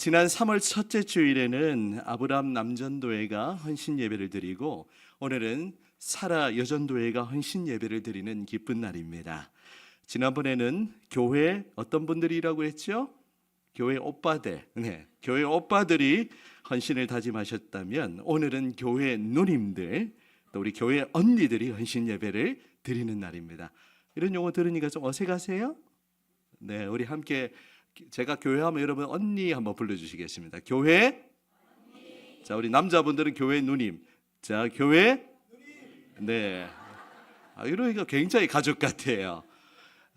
지난 3월 첫째 주일에는 아브람 남전도회가 헌신 예배를 드리고 오늘은 사라 여전도회가 헌신 예배를 드리는 기쁜 날입니다. 지난번에는 교회 어떤 분들이라고 했죠? 교회 오빠들, 교회 오빠들이 헌신을 다짐하셨다면 오늘은 교회 누님들, 또 우리 교회 언니들이 헌신 예배를 드리는 날입니다. 이런 용어 들으니까 좀 어색하세요? 네, 우리 함께 제가 교회하면 여러분 언니 한번 불러주시겠습니다. 교회 언니. 자, 우리 남자분들은 교회 누님. 자, 교회 누님. 네, 이러니까 굉장히 가족 같아요.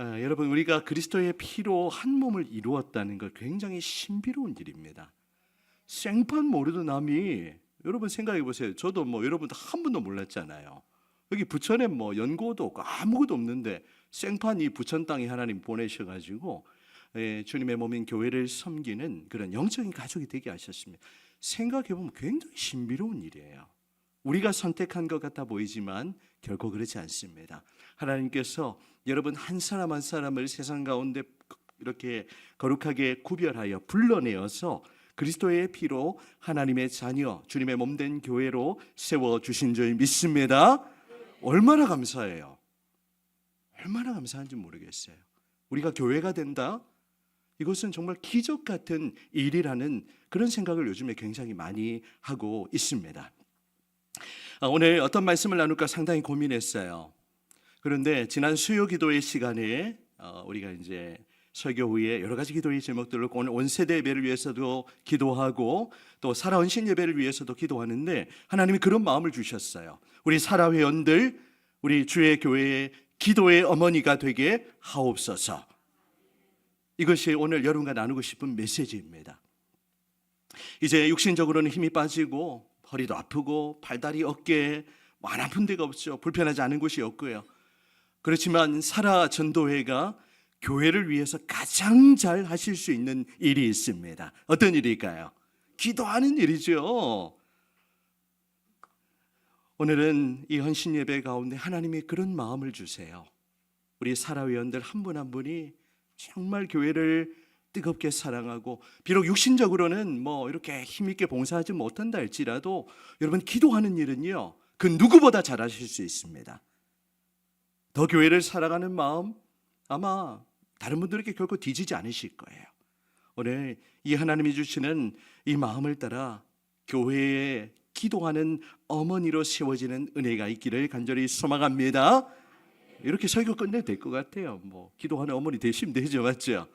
여러분, 우리가 그리스도의 피로 한 몸을 이루었다는 것 굉장히 신비로운 일입니다. 생판 모르던 남이, 여러분 생각해 보세요. 저도 여러분도 한 번도 몰랐잖아요. 여기 부천에 연고도 없고 아무것도 없는데 생판 이 부천 땅에 하나님 보내셔가지고 주님의 몸인 교회를 섬기는 그런 영적인 가족이 되게 하셨습니다. 생각해 보면 굉장히 신비로운 일이에요. 우리가 선택한 것 같아 보이지만 결코 그렇지 않습니다. 하나님께서 여러분 한 사람 한 사람을 세상 가운데 이렇게 거룩하게 구별하여 불러내어서 그리스도의 피로 하나님의 자녀, 주님의 몸된 교회로 세워주신 줄 믿습니다. 얼마나 감사해요. 얼마나 감사한지 모르겠어요. 우리가 교회가 된다? 이것은 정말 기적 같은 일이라는 그런 생각을 요즘에 굉장히 많이 하고 있습니다. 오늘 어떤 말씀을 나눌까 상당히 고민했어요. 그런데 지난 수요 기도의 시간에 우리가 이제 설교 후에 여러 가지 기도의 제목들로 오늘 온 세대 예배를 위해서도 기도하고 또 사라 헌신 예배를 위해서도 기도하는데 하나님이 그런 마음을 주셨어요. 우리 사라 회원들, 우리 주의 교회의 기도의 어머니가 되게 하옵소서. 이것이 오늘 여러분과 나누고 싶은 메시지입니다. 이제 육신적으로는 힘이 빠지고 허리도 아프고 팔다리 어깨 안 아픈 데가 없죠. 불편하지 않은 곳이 없고요. 그렇지만 사라 전도회가 교회를 위해서 가장 잘 하실 수 있는 일이 있습니다. 어떤 일일까요? 기도하는 일이죠. 오늘은 이 헌신 예배 가운데 하나님이 그런 마음을 주세요. 우리 사라 회원들 한 분 한 분이 정말 교회를 뜨겁게 사랑하고 비록 육신적으로는 이렇게 힘있게 봉사하지 못한다 할지라도 여러분 기도하는 일은요 그 누구보다 잘하실 수 있습니다. 더 교회를 사랑하는 마음 아마 다른 분들에게 결코 뒤지지 않으실 거예요. 오늘 이 하나님이 주시는 이 마음을 따라 교회에 기도하는 어머니로 세워지는 은혜가 있기를 간절히 소망합니다. 이렇게 설교 끝내도 될 것 같아요. 기도하는 어머니 되시면 되죠, 맞죠?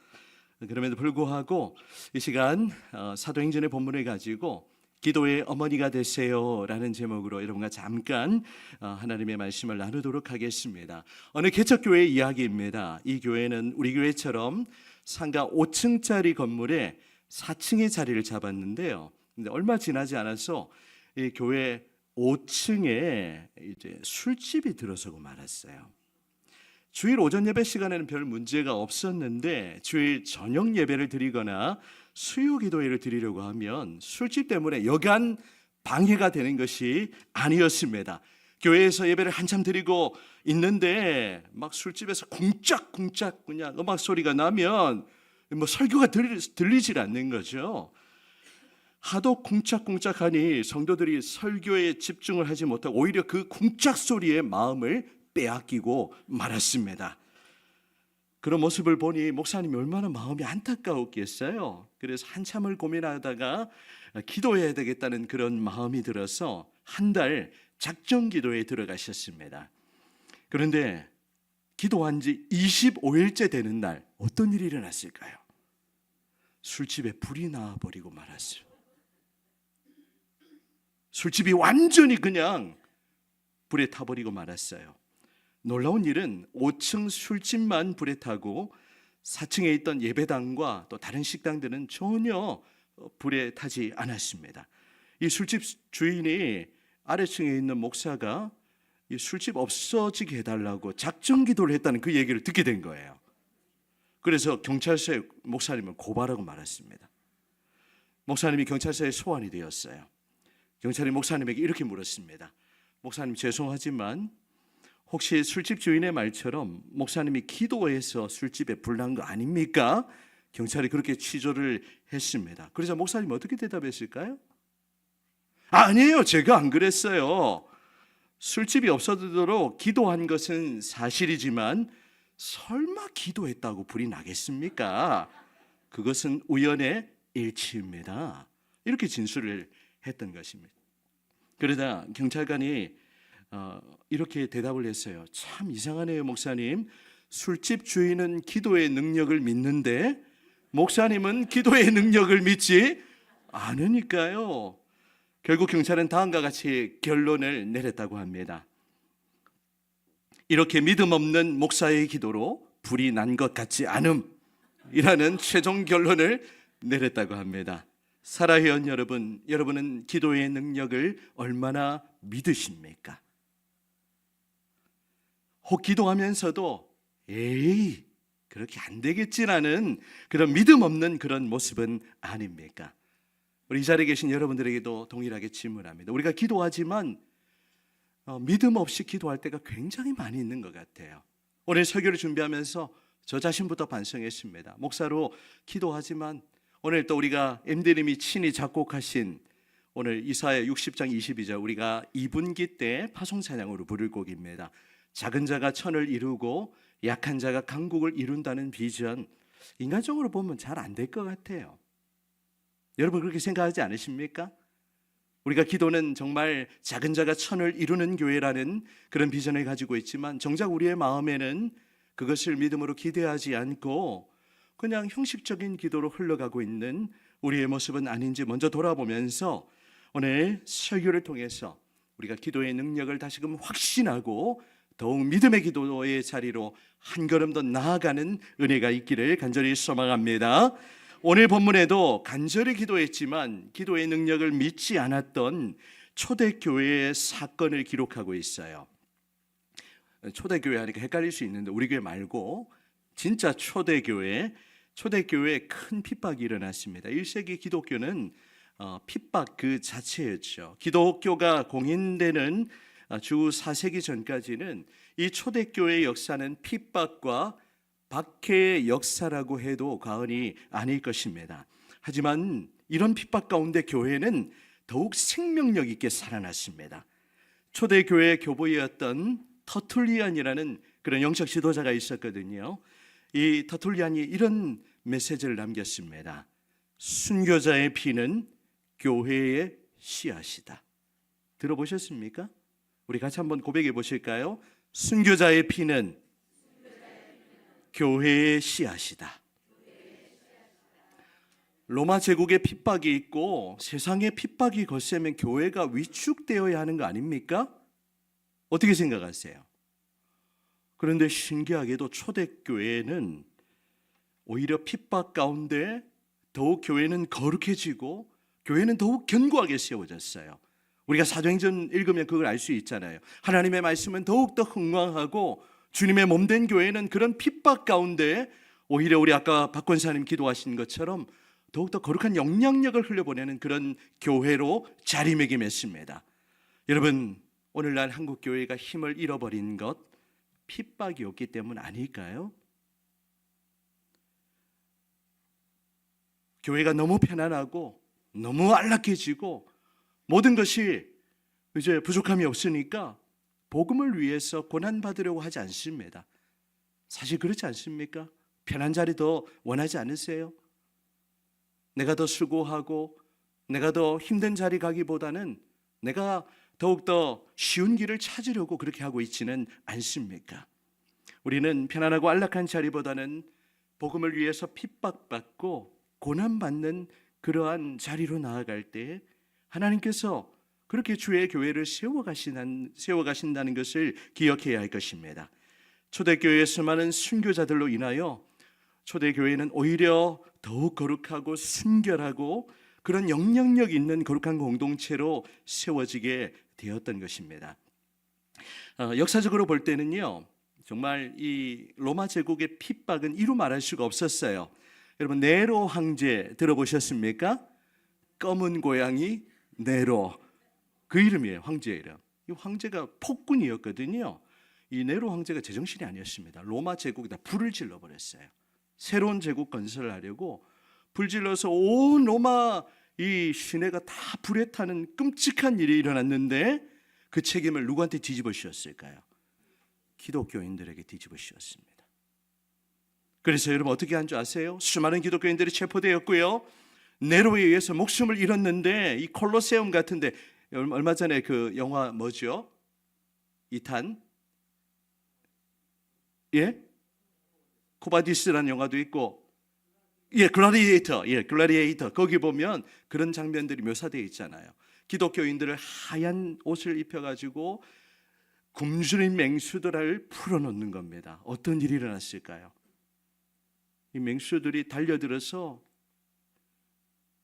그럼에도 불구하고 이 시간 사도행전의 본문을 가지고 기도의 어머니가 되세요라는 제목으로 여러분과 잠깐 하나님의 말씀을 나누도록 하겠습니다. 어느 개척교회 이야기입니다. 이 교회는 우리 교회처럼 상가 5층짜리 건물에 4층의 자리를 잡았는데요. 근데 얼마 지나지 않아서 이 교회 5층에 이제 술집이 들어서고 말았어요. 주일 오전 예배 시간에는 별 문제가 없었는데 주일 저녁 예배를 드리거나 수요 기도회를 드리려고 하면 술집 때문에 여간 방해가 되는 것이 아니었습니다. 교회에서 예배를 한참 드리고 있는데 막 술집에서 쿵짝쿵짝 그냥 음악 소리가 나면 설교가 들리질 않는 거죠. 하도 쿵짝쿵짝하니 성도들이 설교에 집중을 하지 못하고 오히려 그 쿵짝 소리에 마음을 빼앗기고 말았습니다. 그런 모습을 보니 목사님이 얼마나 마음이 안타까웠겠어요. 그래서 한참을 고민하다가 기도해야 되겠다는 그런 마음이 들어서 한 달 작정 기도에 들어가셨습니다. 그런데 기도한 지 25일째 되는 날 어떤 일이 일어났을까요? 술집에 불이 나버리고 말았어요. 술집이 완전히 그냥 불에 타버리고 말았어요. 놀라운 일은 5층 술집만 불에 타고 4층에 있던 예배당과 또 다른 식당들은 전혀 불에 타지 않았습니다. 이 술집 주인이 아래층에 있는 목사가 이 술집 없어지게 해달라고 작정 기도를 했다는 그 얘기를 듣게 된 거예요. 그래서 경찰서에 목사님을 고발하고 말았습니다. 목사님이 경찰서에 소환이 되었어요. 경찰이 목사님에게 이렇게 물었습니다. 목사님 죄송하지만 혹시 술집 주인의 말처럼 목사님이 기도해서 술집에 불난 거 아닙니까? 경찰이 그렇게 취조를 했습니다. 그러자 목사님 어떻게 대답했을까요? 아니에요. 제가 안 그랬어요. 술집이 없어지도록 기도한 것은 사실이지만 설마 기도했다고 불이 나겠습니까? 그것은 우연의 일치입니다. 이렇게 진술을 했던 것입니다. 그러다 경찰관이 이렇게 대답을 했어요. 참 이상하네요, 목사님. 술집 주인은 기도의 능력을 믿는데 목사님은 기도의 능력을 믿지 않으니까요. 결국 경찰은 다음과 같이 결론을 내렸다고 합니다. 이렇게 믿음 없는 목사의 기도로 불이 난 것 같지 않음이라는 최종 결론을 내렸다고 합니다. 사랑하는 여러분, 여러분은 기도의 능력을 얼마나 믿으십니까? 혹 기도하면서도 에이 그렇게 안 되겠지라는 그런 믿음 없는 그런 모습은 아닙니까? 우리 이 자리에 계신 여러분들에게도 동일하게 질문합니다. 우리가 기도하지만 믿음 없이 기도할 때가 굉장히 많이 있는 것 같아요. 오늘 설교를 준비하면서 저 자신부터 반성했습니다. 목사로 기도하지만 오늘 또 우리가 엠드님이 친히 작곡하신 오늘 이사야 60장 22절 우리가 2분기 때 파송찬양으로 부를 곡입니다. 작은 자가 천을 이루고 약한 자가 강국을 이룬다는 비전, 인간적으로 보면 잘 안 될 것 같아요. 여러분 그렇게 생각하지 않으십니까? 우리가 기도는 정말 작은 자가 천을 이루는 교회라는 그런 비전을 가지고 있지만 정작 우리의 마음에는 그것을 믿음으로 기대하지 않고 그냥 형식적인 기도로 흘러가고 있는 우리의 모습은 아닌지 먼저 돌아보면서 오늘 설교를 통해서 우리가 기도의 능력을 다시금 확신하고 더욱 믿음의 기도의 자리로 한 걸음 더 나아가는 은혜가 있기를 간절히 소망합니다. 오늘 본문에도 간절히 기도했지만 기도의 능력을 믿지 않았던 초대교회의 사건을 기록하고 있어요. 초대교회 하니까 헷갈릴 수 있는데 우리 교회 말고 진짜 초대교회에 큰 핍박이 일어났습니다. 1세기 기독교는 핍박 그 자체였죠. 기독교가 공인되는 주 4세기 전까지는 이 초대교회의 역사는 핍박과 박해의 역사라고 해도 과언이 아닐 것입니다. 하지만 이런 핍박 가운데 교회는 더욱 생명력 있게 살아났습니다. 초대교회의 교보이였던 터툴리안이라는 그런 영적 지도자가 있었거든요. 이 터툴리안이 이런 메시지를 남겼습니다. 순교자의 피는 교회의 씨앗이다. 들어보셨습니까? 우리 같이 한번 고백해 보실까요? 순교자의 피는 교회의 씨앗이다. 로마 제국의 핍박이 있고 세상의 핍박이 거세면 교회가 위축되어야 하는 거 아닙니까? 어떻게 생각하세요? 그런데 신기하게도 초대교회는 오히려 핍박 가운데 더욱 교회는 거룩해지고 교회는 더욱 견고하게 세워졌어요. 우리가 사도행전 읽으면 그걸 알 수 있잖아요. 하나님의 말씀은 더욱더 흥왕하고 주님의 몸된 교회는 그런 핍박 가운데 오히려 우리 아까 박 권사님 기도하신 것처럼 더욱더 거룩한 영향력을 흘려보내는 그런 교회로 자리매김했습니다. 여러분 오늘날 한국교회가 힘을 잃어버린 것 핍박이었기 때문 아닐까요? 교회가 너무 편안하고 너무 안락해지고 모든 것이 이제 부족함이 없으니까 복음을 위해서 고난받으려고 하지 않습니다. 사실 그렇지 않습니까? 편한 자리 더 원하지 않으세요? 내가 더 수고하고 내가 더 힘든 자리 가기보다는 내가 더욱더 쉬운 길을 찾으려고 그렇게 하고 있지는 않습니까? 우리는 편안하고 안락한 자리보다는 복음을 위해서 핍박받고 고난받는 그러한 자리로 나아갈 때 하나님께서 그렇게 주의 교회를 세워가신다는 것을 기억해야 할 것입니다. 초대교회의 수많은 순교자들로 인하여 초대교회는 오히려 더욱 거룩하고 순결하고 그런 영향력 있는 거룩한 공동체로 세워지게 되었던 것입니다. 역사적으로 볼 때는요, 정말 이 로마 제국의 핍박은 이루 말할 수가 없었어요. 여러분 네로 황제 들어보셨습니까? 검은 고양이 네로, 그 이름이에요. 황제의 이름. 이 황제가 폭군이었거든요. 이 네로 황제가 제정신이 아니었습니다. 로마 제국에다 불을 질러버렸어요. 새로운 제국 건설을 하려고 불질러서 온 로마 이 시내가 다 불에 타는 끔찍한 일이 일어났는데 그 책임을 누구한테 뒤집어 씌웠을까요? 기독교인들에게 뒤집어 씌웠습니다. 그래서 여러분 어떻게 한 줄 아세요? 수많은 기독교인들이 체포되었고요. 네로에 의해서 목숨을 잃었는데 이 콜로세움 같은데 얼마 전에 그 영화 뭐죠? 2탄? 예? 코바디스라는 영화도 있고 글라디에이터 거기 보면 그런 장면들이 묘사되어 있잖아요. 기독교인들을 하얀 옷을 입혀가지고 굶주린 맹수들을 풀어놓는 겁니다. 어떤 일이 일어났을까요? 이 맹수들이 달려들어서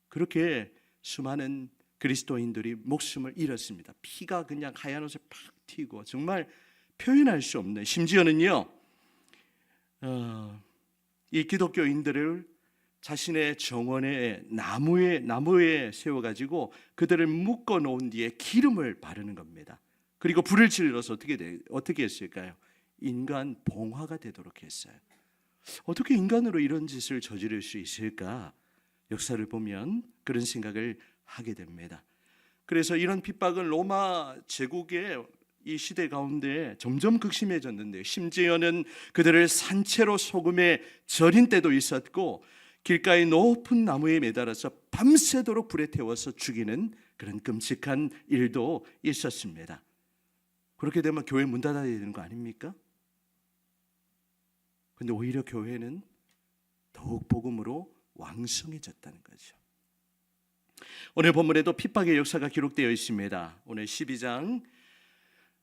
그렇게 수많은 그리스도인들이 목숨을 잃었습니다. 피가 그냥 하얀 옷에 팍 튀고 정말 표현할 수 없는, 심지어는요 이 기독교인들을 자신의 정원에 나무에 세워가지고 그들을 묶어 놓은 뒤에 기름을 바르는 겁니다. 그리고 불을 질러서 어떻게 했을까요? 인간 봉화가 되도록 했어요. 어떻게 인간으로 이런 짓을 저지를 수 있을까? 역사를 보면 그런 생각을 하게 됩니다. 그래서 이런 핍박은 로마 제국의 이 시대 가운데 점점 극심해졌는데, 심지어는 그들을 산채로 소금에 절인 때도 있었고 길가의 높은 나무에 매달아서 밤새도록 불에 태워서 죽이는 그런 끔찍한 일도 있었습니다. 그렇게 되면 교회 문 닫아야 되는 거 아닙니까? 근데 오히려 교회는 더욱 복음으로 왕성해졌다는 거죠. 오늘 본문에도 핍박의 역사가 기록되어 있습니다. 오늘 12장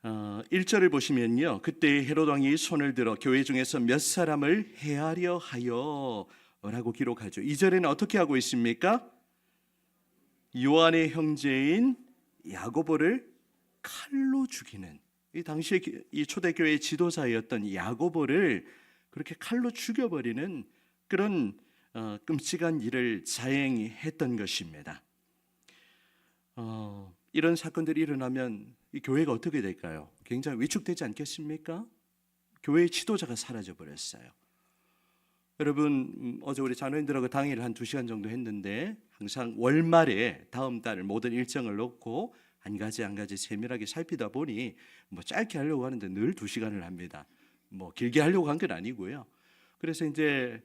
1절을 보시면요, 그때 헤롯 왕이 손을 들어 교회 중에서 몇 사람을 해하려 하여 라고 기록하죠. 2절에는 어떻게 하고 있습니까? 요한의 형제인 야고보를 칼로 죽이는, 이 당시에 이 초대교회의 지도자였던 야고보를 그렇게 칼로 죽여버리는 그런 끔찍한 일을 자행했던 것입니다. 이런 사건들이 일어나면 이 교회가 어떻게 될까요? 굉장히 위축되지 않겠습니까? 교회의 지도자가 사라져 버렸어요. 여러분, 어제 우리 자녀님들하고 당일 한 2시간 정도 했는데 항상 월말에 다음 달 모든 일정을 놓고 한 가지 세밀하게 살피다 보니 뭐 짧게 하려고 하는데 늘 2시간을 합니다. 뭐 길게 하려고 한 건 아니고요. 그래서 이제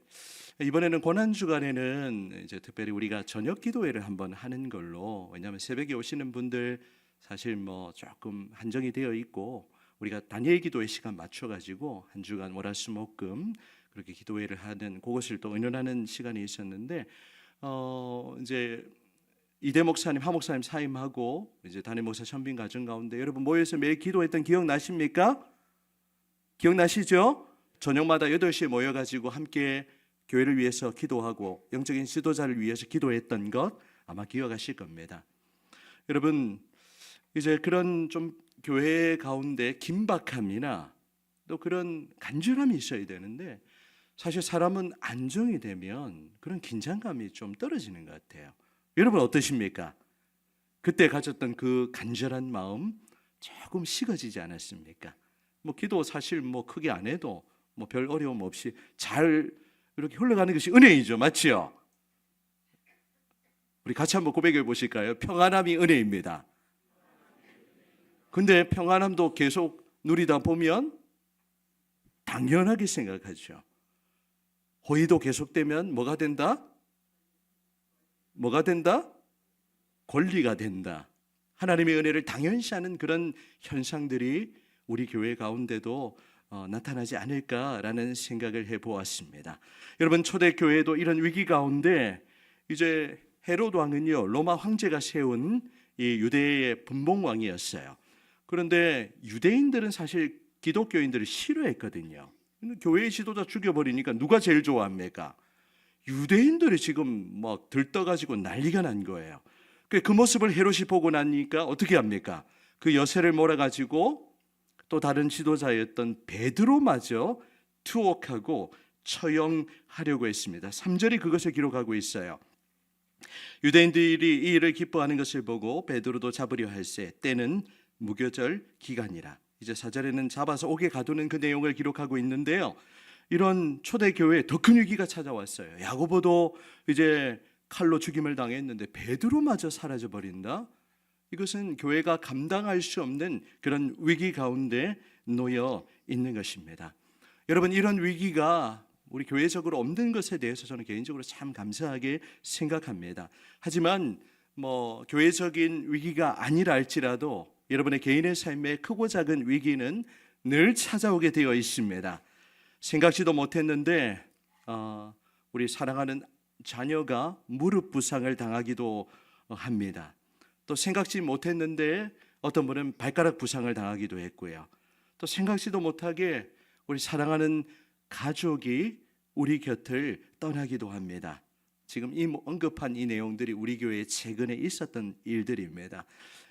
이번에는 고난주간에는 이제 특별히 우리가 저녁 기도회를 한번 하는 걸로, 왜냐하면 새벽에 오시는 분들 사실 뭐 조금 한정이 되어 있고 우리가 단일 기도회 시간 맞춰가지고 한 주간 월화수목금 그렇게 기도회를 하는, 그것을 또 의논하는 시간이 있었는데 이제 이대 목사님, 하 목사님 사임하고 이제 담임 목사 선빈 가정 가운데 여러분 모여서 매일 기도했던 기억 나십니까? 기억나시죠? 저녁마다 8시에 모여가지고 함께 교회를 위해서 기도하고 영적인 지도자를 위해서 기도했던 것 아마 기억하실 겁니다. 여러분, 이제 그런 좀 교회 가운데 긴박함이나 또 그런 간절함이 있어야 되는데, 사실 사람은 안정이 되면 그런 긴장감이 좀 떨어지는 것 같아요. 여러분 어떠십니까? 그때 가졌던 그 간절한 마음 조금 식어지지 않았습니까? 뭐 기도 사실 뭐 크게 안 해도 뭐 별 어려움 없이 잘 이렇게 흘러가는 것이 은혜이죠, 맞지요? 우리 같이 한번 고백해 보실까요? 평안함이 은혜입니다. 근데 평안함도 계속 누리다 보면 당연하게 생각하죠. 호의도 계속되면 뭐가 된다? 뭐가 된다? 권리가 된다. 하나님의 은혜를 당연시하는 그런 현상들이 우리 교회 가운데도 나타나지 않을까라는 생각을 해보았습니다. 여러분, 초대교회도 이런 위기 가운데 이제 헤롯 왕은요, 로마 황제가 세운 이 유대의 분봉왕이었어요. 그런데 유대인들은 사실 기독교인들을 싫어했거든요. 교회의 지도자 죽여버리니까 누가 제일 좋아합니까? 유대인들이 지금 막 들떠가지고 난리가 난 거예요. 그 모습을 헤롯이 보고 나니까 어떻게 합니까? 그 여세를 몰아가지고 또 다른 지도자였던 베드로마저 투옥하고 처형하려고 했습니다. 3절이 그것을 기록하고 있어요. 유대인들이 이 일을 기뻐하는 것을 보고 베드로도 잡으려 할세 때는 무교절 기간이라. 이제 4절에는 잡아서 옥에 가두는 그 내용을 기록하고 있는데요. 이런 초대교회에 더 큰 위기가 찾아왔어요. 야고보도 이제 칼로 죽임을 당했는데 베드로마저 사라져 버린다. 이것은 교회가 감당할 수 없는 그런 위기 가운데 놓여 있는 것입니다. 여러분, 이런 위기가 우리 교회적으로 없는 것에 대해서 저는 개인적으로 참 감사하게 생각합니다. 하지만 교회적인 위기가 아니라 할지라도 여러분의 개인의 삶에 크고 작은 위기는 늘 찾아오게 되어 있습니다. 생각지도 못했는데 우리 사랑하는 자녀가 무릎 부상을 당하기도 합니다. 또 생각지 못했는데 어떤 분은 발가락 부상을 당하기도 했고요. 또 생각지도 못하게 우리 사랑하는 가족이 우리 곁을 떠나기도 합니다. 지금 언급한 이 내용들이 우리 교회에 최근에 있었던 일들입니다.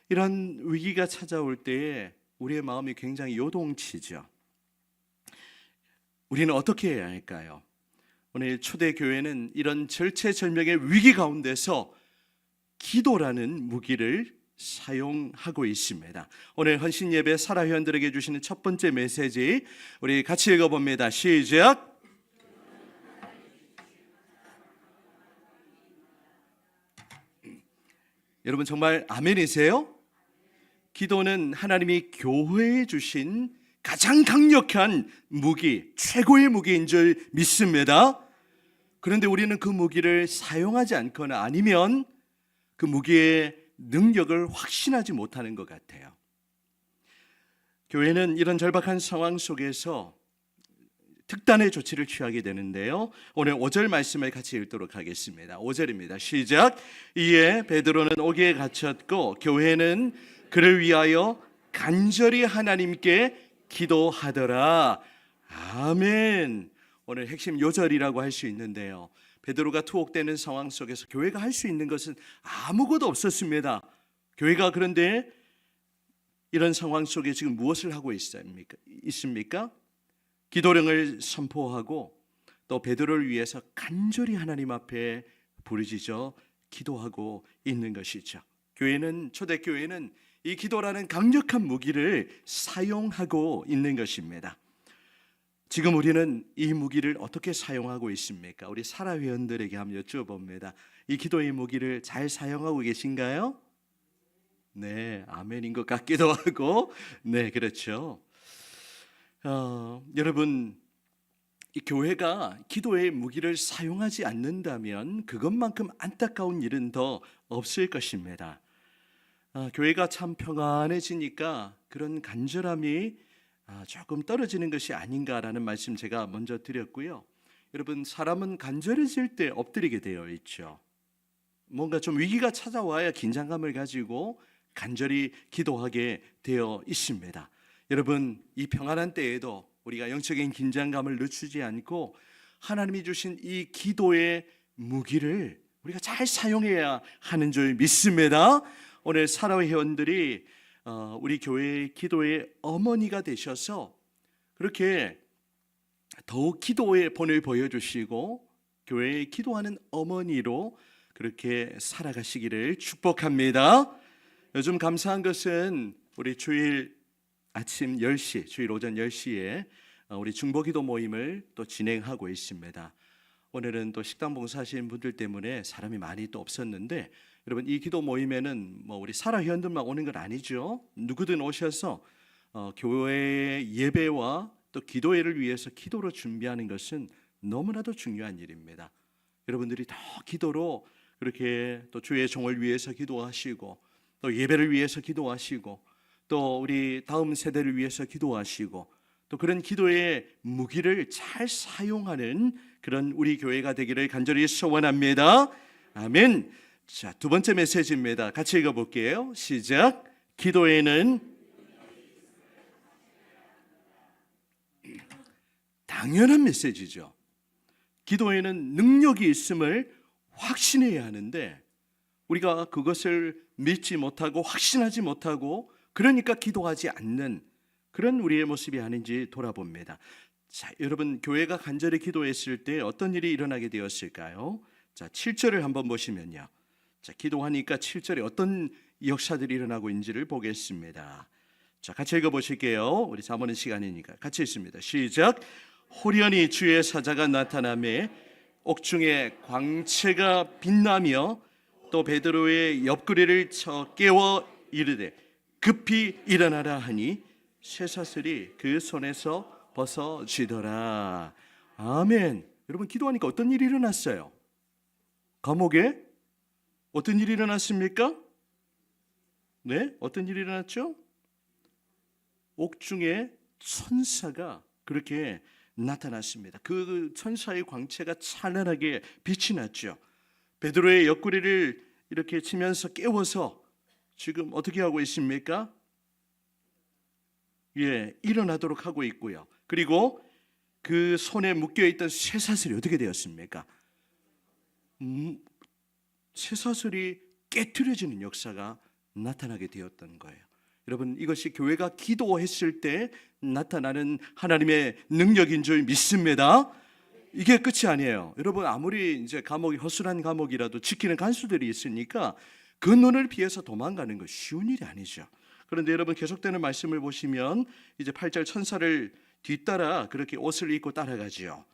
이런 위기가 찾아올 때에 우리의 마음이 굉장히 요동치죠. 우리는 어떻게 해야 할까요? 오늘 초대교회는 이런 절체절명의 위기 가운데서 기도라는 무기를 사용하고 있습니다. 오늘 헌신예배 사라 회원들에게 주시는 첫 번째 메시지, 우리 같이 읽어봅니다. 시작. 여러분 정말 아멘이세요? 기도는 하나님이 교회에 주신 가장 강력한 무기, 최고의 무기인 줄 믿습니다. 그런데 우리는 그 무기를 사용하지 않거나 아니면 그 무기의 능력을 확신하지 못하는 것 같아요. 교회는 이런 절박한 상황 속에서 특단의 조치를 취하게 되는데요. 오늘 5절 말씀을 같이 읽도록 하겠습니다. 5절입니다. 시작. 이에 베드로는 옥에 갇혔고 교회는 그를 위하여 간절히 하나님께 기도하더라. 아멘. 오늘 핵심 요절이라고 할 수 있는데요. 베드로가 투옥되는 상황 속에서 교회가 할 수 있는 것은 아무것도 없었습니다. 교회가 그런데 이런 상황 속에 지금 무엇을 하고 있습니까? 기도령을 선포하고 또 베드로를 위해서 간절히 하나님 앞에 부르짖어 기도하고 있는 것이죠. 초대교회는 이 기도라는 강력한 무기를 사용하고 있는 것입니다. 지금 우리는 이 무기를 어떻게 사용하고 있습니까? 우리 사라 회원들에게 한번 여쭤봅니다. 이 기도의 무기를 잘 사용하고 계신가요? 네, 아멘인 것 같기도 하고, 네, 그렇죠. 여러분, 이 교회가 기도의 무기를 사용하지 않는다면 그것만큼 안타까운 일은 더 없을 것입니다. 교회가 참 평안해지니까 그런 간절함이 조금 떨어지는 것이 아닌가라는 말씀 제가 먼저 드렸고요. 여러분, 사람은 간절해질 때 엎드리게 되어 있죠. 뭔가 좀 위기가 찾아와야 긴장감을 가지고 간절히 기도하게 되어 있습니다. 여러분, 이 평안한 때에도 우리가 영적인 긴장감을 늦추지 않고 하나님이 주신 이 기도의 무기를 우리가 잘 사용해야 하는 줄 믿습니다. 오늘 사라 회원들이 우리 교회의 기도의 어머니가 되셔서 그렇게 더욱 기도의 본을 보여주시고 교회에 기도하는 어머니로 그렇게 살아가시기를 축복합니다. 요즘 감사한 것은 우리 주일 아침 10시, 주일 오전 10시에 우리 중보기도 모임을 또 진행하고 있습니다. 오늘은 또 식당 봉사하시는 분들 때문에 사람이 많이 또 없었는데, 여러분 이 기도 모임에는 우리 사라 회원들만 오는 건 아니죠. 누구든 오셔서 교회 예배와 또 기도회를 위해서 기도로 준비하는 것은 너무나도 중요한 일입니다. 여러분들이 더 기도로 그렇게 또 주의 종을 위해서 기도하시고 또 예배를 위해서 기도하시고 또 우리 다음 세대를 위해서 기도하시고 또 그런 기도의 무기를 잘 사용하는 그런 우리 교회가 되기를 간절히 소원합니다. 아멘. 자, 두 번째 메시지입니다. 같이 읽어볼게요. 시작. 기도에는 당연한 메시지죠. 기도에는 능력이 있음을 확신해야 하는데 우리가 그것을 믿지 못하고 확신하지 못하고 그러니까 기도하지 않는 그런 우리의 모습이 아닌지 돌아봅니다. 자, 여러분 교회가 간절히 기도했을 때 어떤 일이 일어나게 되었을까요? 자, 7절을 한번 보시면요. 자, 기도하니까 7절에 어떤 역사들이 일어나고 있는지를 보겠습니다. 자, 같이 읽어보실게요. 우리 잠언의 시간이니까 같이 읽습니다. 시작. 호련히 주의 사자가 나타나매 옥중에 광채가 빛나며 또 베드로의 옆구리를 쳐 깨워 이르되 급히 일어나라 하니 쇠사슬이 그 손에서 벗어지더라. 아멘. 여러분, 기도하니까 어떤 일이 일어났어요? 감옥에 어떤 일이 일어났습니까? 네, 어떤 일이 일어났죠? 옥중에 천사가 그렇게 나타났습니다. 그 천사의 광채가 찬란하게 빛이 났죠. 베드로의 옆구리를 이렇게 치면서 깨워서 지금 어떻게 하고 있습니까? 일어나도록 하고 있고요. 그리고 그 손에 묶여있던 쇠사슬이 어떻게 되었습니까? 쇠사슬이 깨트려지는 역사가 나타나게 되었던 거예요. 여러분, 이것이 교회가 기도했을 때 나타나는 하나님의 능력인 줄 믿습니다. 이게 끝이 아니에요. 여러분, 아무리 이제 감옥이 허술한 감옥이라도 지키는 간수들이 있으니까 그 눈을 피해서 도망가는 거 쉬운 일이 아니죠. 그런데 여러분, 계속되는 말씀을 보시면 이제 8절 천사를 뒤따라 그렇게 옷을 입고 따라가지요.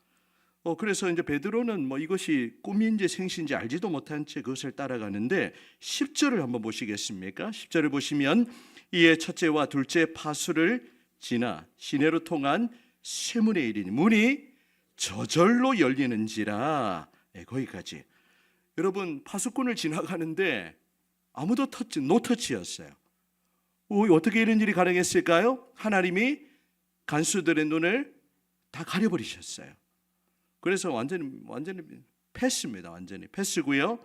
그래서 이제 베드로는 이것이 꿈인지 생시인지 알지도 못한 채 그것을 따라가는데 10절을 한번 보시겠습니까? 10절을 보시면 이에 첫째와 둘째 파수를 지나 시내로 통한 쇠문에 이르니 문이 저절로 열리는지라. 거기까지. 여러분, 파수꾼을 지나가는데 아무도 노터치였어요. 어떻게 이런 일이 가능했을까요? 하나님이 간수들의 눈을 다 가려버리셨어요. 그래서 완전히 패스입니다. 완전히 패스고요.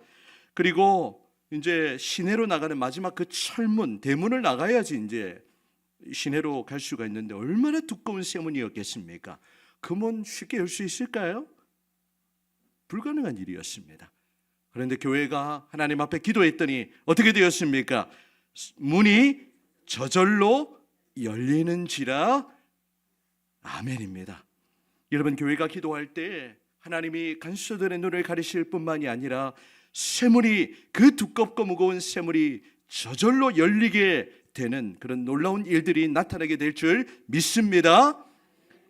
그리고 이제 시내로 나가는 마지막 그 철문, 대문을 나가야지 이제 시내로 갈 수가 있는데 얼마나 두꺼운 쇠문이었겠습니까? 그 문 쉽게 열 수 있을까요? 불가능한 일이었습니다. 그런데 교회가 하나님 앞에 기도했더니 어떻게 되었습니까? 문이 저절로 열리는지라. 아멘입니다. 여러분, 교회가 기도할 때 하나님이 간수들의 눈을 가리실 뿐만이 아니라 쇠물이, 그 두껍고 무거운 쇠물이 저절로 열리게 되는 그런 놀라운 일들이 나타나게 될 줄 믿습니다.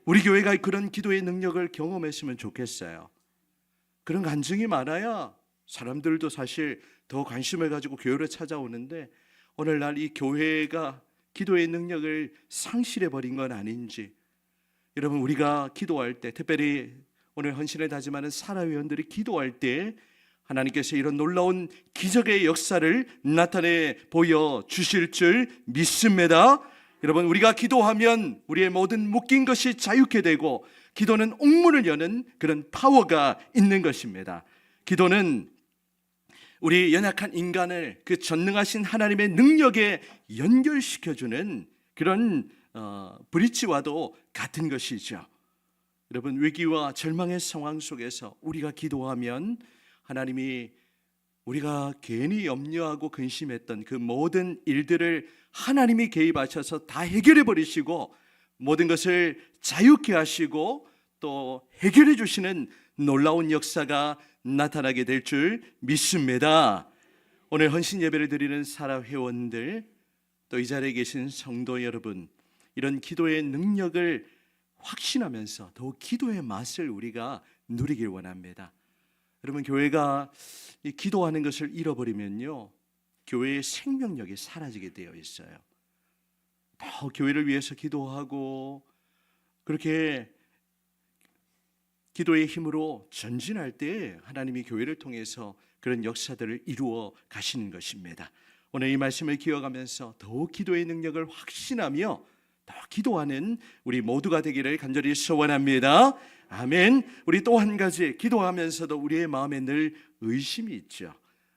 우리 교회가 그런 기도의 능력을 경험했으면 좋겠어요. 그런 간증이 많아야 사람들도 사실 더 관심을 가지고 교회를 찾아오는데, 오늘날 이 교회가 기도의 능력을 상실해 버린 건 아닌지, 여러분, 우리가 기도할 때, 특별히 오늘 헌신을 다짐하는 사라회원들이 기도할 때 하나님께서 이런 놀라운 기적의 역사를 나타내 보여주실 줄 믿습니다. 여러분, 우리가 기도하면 우리의 모든 묶인 것이 자유케 되고, 기도는 옥문을 여는 그런 파워가 있는 것입니다. 기도는 우리 연약한 인간을 그 전능하신 하나님의 능력에 연결시켜주는 그런 브릿지와도 같은 것이죠. 여러분, 위기와 절망의 상황 속에서 우리가 기도하면 하나님이 우리가 괜히 염려하고 근심했던 그 모든 일들을 하나님이 개입하셔서 다 해결해 버리시고 모든 것을 자유케 하시고 또 해결해 주시는 놀라운 역사가 나타나게 될 줄 믿습니다. 오늘 헌신 예배를 드리는 사라 회원들, 또 이 자리에 계신 성도 여러분, 이런 기도의 능력을 확신하면서 더욱 기도의 맛을 우리가 누리길 원합니다. 여러분, 교회가 이 기도하는 것을 잃어버리면요, 교회의 생명력이 사라지게 되어 있어요. 더 교회를 위해서 기도하고 그렇게 기도의 힘으로 전진할 때 하나님이 교회를 통해서 그런 역사들을 이루어 가시는 것입니다. 오늘 이 말씀을 기억하면서 더욱 기도의 능력을 확신하며 더 기도하는 우리 모두가 되기를 간절히 소원합니다. 아멘. 우리 또 한 가지, 기도하면서도 우리의 마음에 늘 의심이 있죠.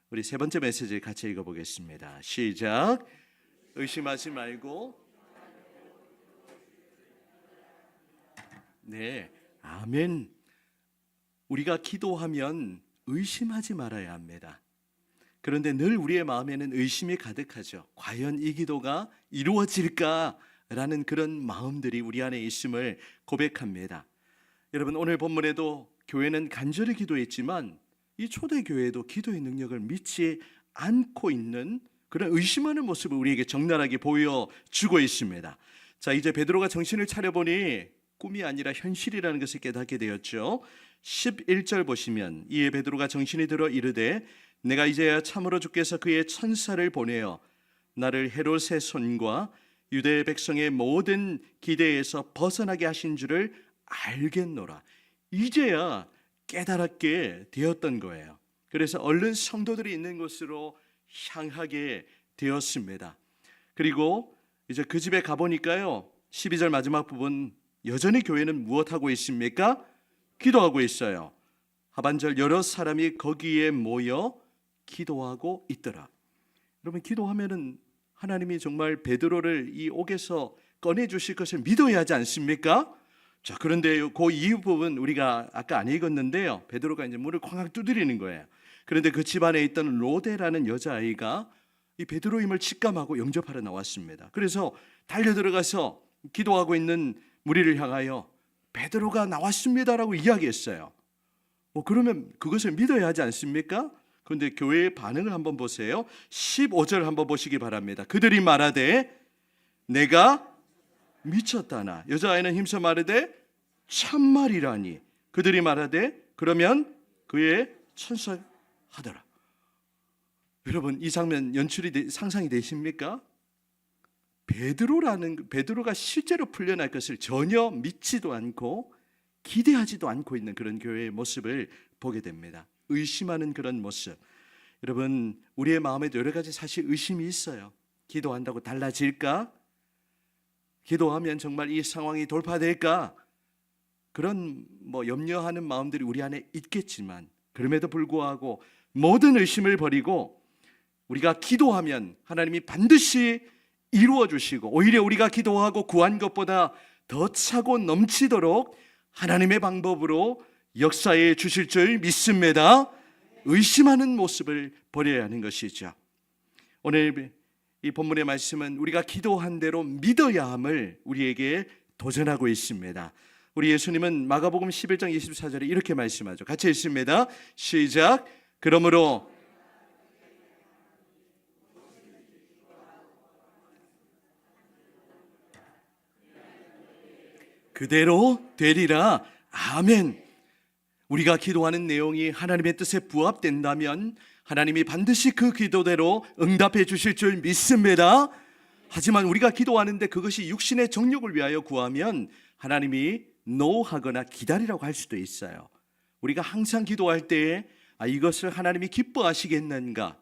우리 세 번째 메시지를 같이 읽어보겠습니다. 시작. 의심하지 말고. 네, 아멘. 우리가 기도하면 의심하지 말아야 합니다. 그런데 늘 우리의 마음에는 의심이 가득하죠. 과연 이 기도가 이루어질까라는 그런 마음들이 우리 안에 있음을 고백합니다. 여러분, 오늘 본문에도 교회는 간절히 기도했지만 이 초대교회도 기도의 능력을 믿지 않고 있는 그런 의심하는 모습을 우리에게 적나라하게 보여주고 있습니다. 자, 이제 베드로가 정신을 차려보니 꿈이 아니라 현실이라는 것을 깨닫게 되었죠. 11절 보시면 이에 베드로가 정신이 들어 이르되 내가 이제야 참으로 주께서 그의 천사를 보내어 나를 헤롯의 손과 유대 백성의 모든 기대에서 벗어나게 하신 줄을 알겠노라. 이제야 깨달았게 되었던 거예요. 그래서 얼른 성도들이 있는 곳으로 향하게 되었습니다. 그리고 이제 그 집에 가보니까요, 12절 마지막 부분, 여전히 교회는 무엇하고 있습니까? 기도하고 있어요. 하반절 여러 사람이 거기에 모여 기도하고 있더라. 여러분, 기도하면은 하나님이 정말 베드로를 이 옥에서 꺼내 주실 것을 믿어야 하지 않습니까? 자, 그런데 그 이후 부분 우리가 아까 안 읽었는데요. 베드로가 이제 문을 쾅쾅 두드리는 거예요. 그런데 그 집안에 있던 로데라는 여자아이가 이 베드로임을 직감하고 영접하러 나왔습니다. 그래서 달려 들어가서 기도하고 있는 무리를 향하여 베드로가 나왔습니다라고 이야기했어요. 그러면 그것을 믿어야 하지 않습니까? 그런데 교회의 반응을 한번 보세요. 15절 한번 보시기 바랍니다. 그들이 말하되 내가 미쳤다나, 여자아이는 힘써 말하되 참말이라니. 그들이 말하되 그러면 그의 천사하더라. 여러분, 이 장면 연출이 상상이 되십니까? 베드로가 실제로 풀려날 것을 전혀 믿지도 않고 기대하지도 않고 있는 그런 교회의 모습을 보게 됩니다. 의심하는 그런 모습. 여러분, 우리의 마음에도 여러 가지 사실 의심이 있어요. 기도한다고 달라질까? 기도하면 정말 이 상황이 돌파될까? 그런 염려하는 마음들이 우리 안에 있겠지만, 그럼에도 불구하고 모든 의심을 버리고 우리가 기도하면 하나님이 반드시 이루어 주시고, 오히려 우리가 기도하고 구한 것보다 더 차고 넘치도록 하나님의 방법으로 역사해 주실 줄 믿습니다. 의심하는 모습을 버려야 하는 것이죠. 오늘 이 본문의 말씀은 우리가 기도한 대로 믿어야 함을 우리에게 도전하고 있습니다. 우리 예수님은 마가복음 11장 24절에 이렇게 말씀하죠. 같이 읽습니다. 시작. 그러므로 그대로 되리라. 아멘. 우리가 기도하는 내용이 하나님의 뜻에 부합된다면 하나님이 반드시 그 기도대로 응답해 주실 줄 믿습니다. 하지만 우리가 기도하는데 그것이 육신의 정욕을 위하여 구하면 하나님이 노하거나 기다리라고 할 수도 있어요. 우리가 항상 기도할 때에 이것을 하나님이 기뻐하시겠는가,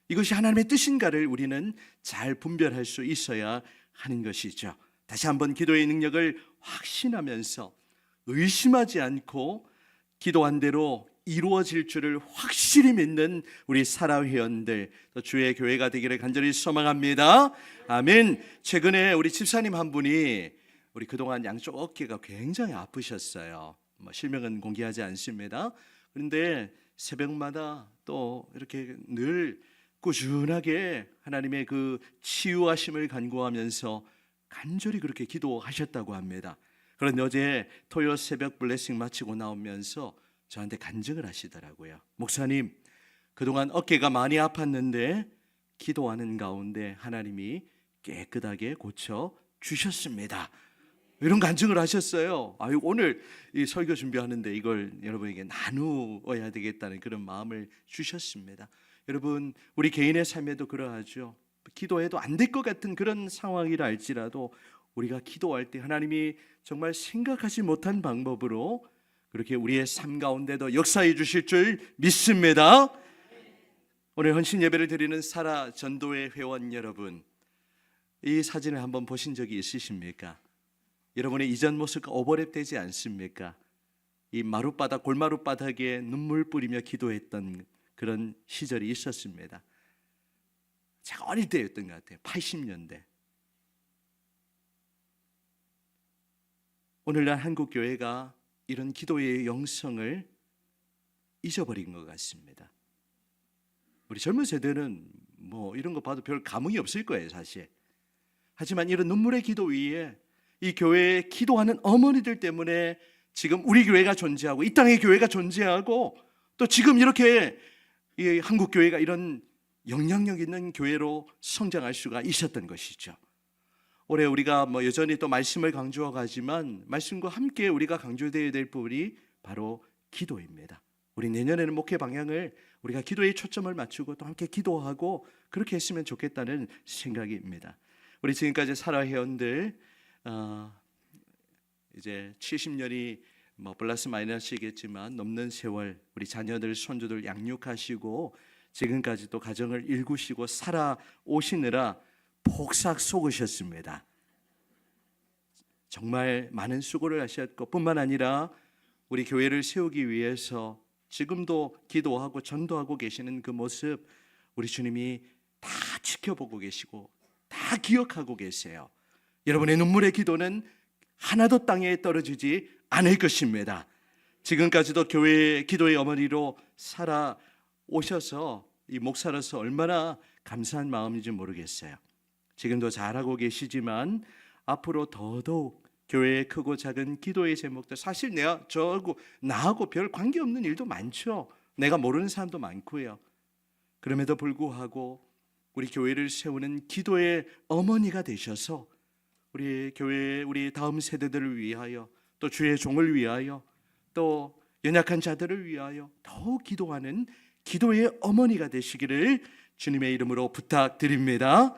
이것이 하나님의 뜻인가를 우리는 잘 분별할 수 있어야 하는 것이죠. 다시 한번 기도의 능력을 확신하면서 의심하지 않고 기도한 대로 이루어질 줄을 확실히 믿는 우리 사라 회원들, 또 주의 교회가 되기를 간절히 소망합니다. 아멘. 최근에 우리 집사님 한 분이 우리 그동안 양쪽 어깨가 굉장히 아프셨어요. 실명은 공개하지 않습니다. 그런데 새벽마다 또 이렇게 늘 꾸준하게 하나님의 그 치유하심을 간구하면서 간절히 그렇게 기도하셨다고 합니다. 그런데 어제 토요 새벽 블레싱 마치고 나오면서 저한테 간증을 하시더라고요. 목사님, 그동안 어깨가 많이 아팠는데 기도하는 가운데 하나님이 깨끗하게 고쳐 주셨습니다. 이런 간증을 하셨어요. 오늘 이 설교 준비하는데 이걸 여러분에게 나누어야 되겠다는 그런 마음을 주셨습니다. 여러분, 우리 개인의 삶에도 그러하죠. 기도해도 안 될 것 같은 그런 상황이라 할지라도 우리가 기도할 때 하나님이 정말 생각하지 못한 방법으로 그렇게 우리의 삶 가운데도 역사해 주실 줄 믿습니다. 오늘 헌신 예배를 드리는 사라 전도회 회원 여러분, 이 사진을 한번 보신 적이 있으십니까? 여러분의 이전 모습과 오버랩되지 않습니까? 이 마룻바닥, 골마룻바닥에 눈물 뿌리며 기도했던 그런 시절이 있었습니다. 제가 어릴 때였던 것 같아요. 80년대. 오늘날 한국 교회가 이런 기도의 영성을 잊어버린 것 같습니다. 우리 젊은 세대는 이런 거 봐도 별 감흥이 없을 거예요, 사실. 하지만 이런 눈물의 기도 위에 이 교회에 기도하는 어머니들 때문에 지금 우리 교회가 존재하고 이 땅의 교회가 존재하고 또 지금 이렇게 이 한국 교회가 이런 영향력 있는 교회로 성장할 수가 있었던 것이죠. 올해 우리가 여전히 또 말씀을 강조하고 가지만 말씀과 함께 우리가 강조되어야 될 부분이 바로 기도입니다. 우리 내년에는 목회 방향을 우리가 기도에 초점을 맞추고 또 함께 기도하고 그렇게 했으면 좋겠다는 생각입니다. 우리 지금까지 살아 회원들 이제 70년이 플러스 마이너스이겠지만 넘는 세월 우리 자녀들 손주들 양육하시고 지금까지 또 가정을 일구시고 살아오시느라 폭삭 속으셨습니다. 정말 많은 수고를 하셨고 뿐만 아니라 우리 교회를 세우기 위해서 지금도 기도하고 전도하고 계시는 그 모습 우리 주님이 다 지켜보고 계시고 다 기억하고 계세요. 여러분의 눈물의 기도는 하나도 땅에 떨어지지 않을 것입니다. 지금까지도 교회의 기도의 어머니로 살아오셔서 이 목사로서 얼마나 감사한 마음인지 모르겠어요. 지금도 잘하고 계시지만 앞으로 더더욱 교회의 크고 작은 기도의 제목들 사실 나하고 별 관계없는 일도 많죠. 내가 모르는 사람도 많고요. 그럼에도 불구하고 우리 교회를 세우는 기도의 어머니가 되셔서 우리 교회 우리 다음 세대들을 위하여 또 주의 종을 위하여 또 연약한 자들을 위하여 더욱 기도하는 기도의 어머니가 되시기를 주님의 이름으로 부탁드립니다.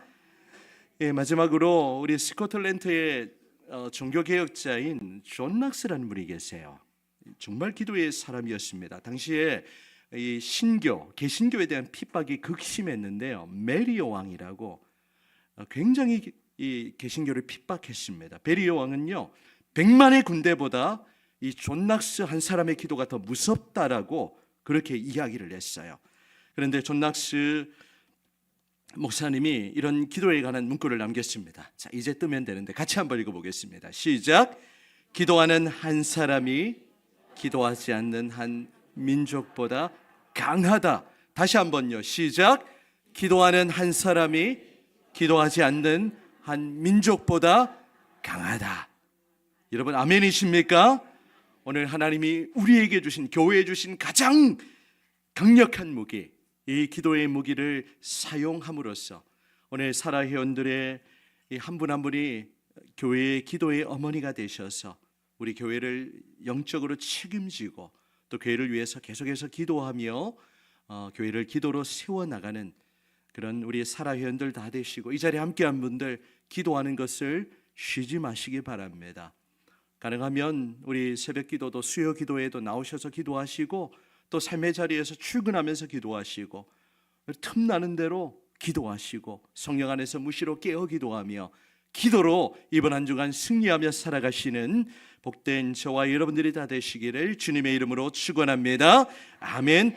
마지막으로 우리 스코틀랜드의 종교개혁자인 존 락스라는 분이 계세요. 정말 기도의 사람이었습니다. 당시에 이 개신교에 대한 핍박이 극심했는데요. 메리오 왕이라고 굉장히 이 개신교를 핍박했습니다. 메리오 왕은요 100만의 군대보다 이 존 락스 한 사람의 기도가 더 무섭다라고 그렇게 이야기를 했어요. 그런데 존 락스 목사님이 이런 기도에 관한 문구를 남겼습니다. 자, 이제 뜨면 되는데 같이 한번 읽어보겠습니다. 시작. 기도하는 한 사람이 기도하지 않는 한 민족보다 강하다. 다시 한번요. 시작. 기도하는 한 사람이 기도하지 않는 한 민족보다 강하다. 여러분 아멘이십니까? 오늘 하나님이 우리에게 주신 교회에 주신 가장 강력한 무기, 이 기도의 무기를 사용함으로써 오늘 살아 회원들의 한 분 한 분이 교회의 기도의 어머니가 되셔서 우리 교회를 영적으로 책임지고 또 교회를 위해서 계속해서 기도하며 교회를 기도로 세워나가는 그런 우리 살아 회원들 다 되시고 이 자리에 함께한 분들 기도하는 것을 쉬지 마시기 바랍니다. 가능하면 우리 새벽 기도도 수요 기도에도 나오셔서 기도하시고 또 삶의 자리에서 출근하면서 기도하시고 틈나는 대로 기도하시고 성령 안에서 무시로 깨어 기도하며 기도로 이번 한 주간 승리하며 살아가시는 복된 저와 여러분들이 다 되시기를 주님의 이름으로 축원합니다. 아멘.